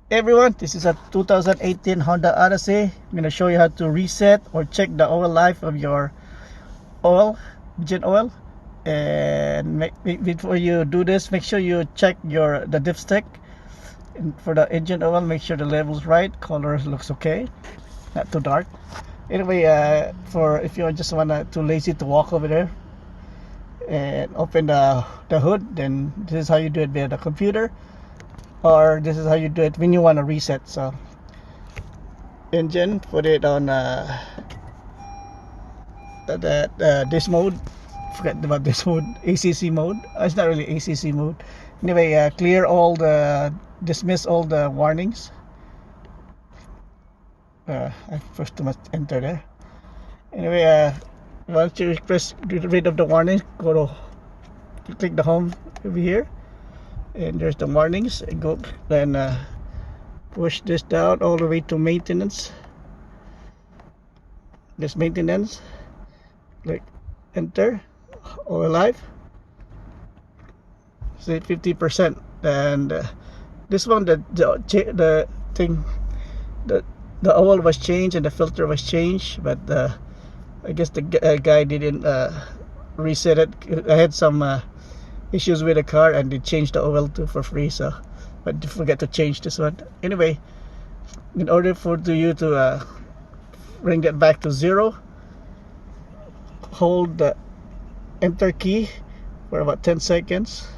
Everyone, this is a 2018 Honda Odyssey. I'm going to show you how to reset or check the oil life of your engine oil. And before you do this, make sure you check the dipstick. And for the engine oil, make sure the level's right, color looks okay, not too dark. Anyway, for if you just too lazy to walk over there and open the hood, then this is how you do it via the computer. Or this is how you do it when you want to reset. So engine, put it on this mode. Forget about this mode, ACC mode. It's not really ACC mode. Anyway, dismiss all the warnings. I first must enter there. Anyway, once you get rid of the warnings, click the home over here, and there's the warnings. Then push this down all the way to maintenance. This maintenance, click enter, oil life, say 50%. And this one, the thing, the oil was changed and the filter was changed, but I guess the guy didn't reset it. I had some issues with the car and they changed the oil too for free, so but forget to change this one. Anyway, in order for you to bring that back to zero, hold the enter key for about 10 seconds.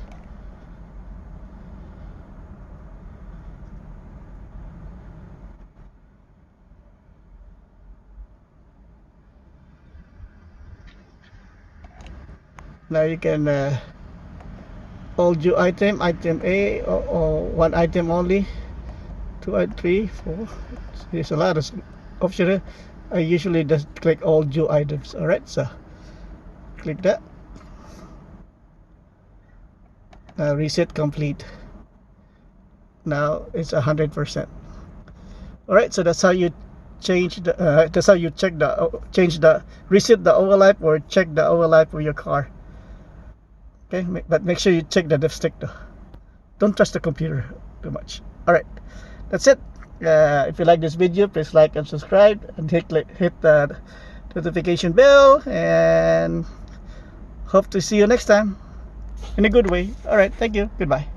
Now you can hold your item A, or one item only, 2, 3, 4. There's a lot of options. I usually just click all due items. Alright, so click that. Now reset complete. Now it's 100%. Alright, so that's how you that's how you reset the oil life or check the oil life of your car. Okay, but make sure you check the dipstick though. Don't trust the computer too much. Alright, that's it. If you like this video, please like and subscribe, and hit the notification bell, and hope to see you next time in a good way. Alright, thank you. Goodbye.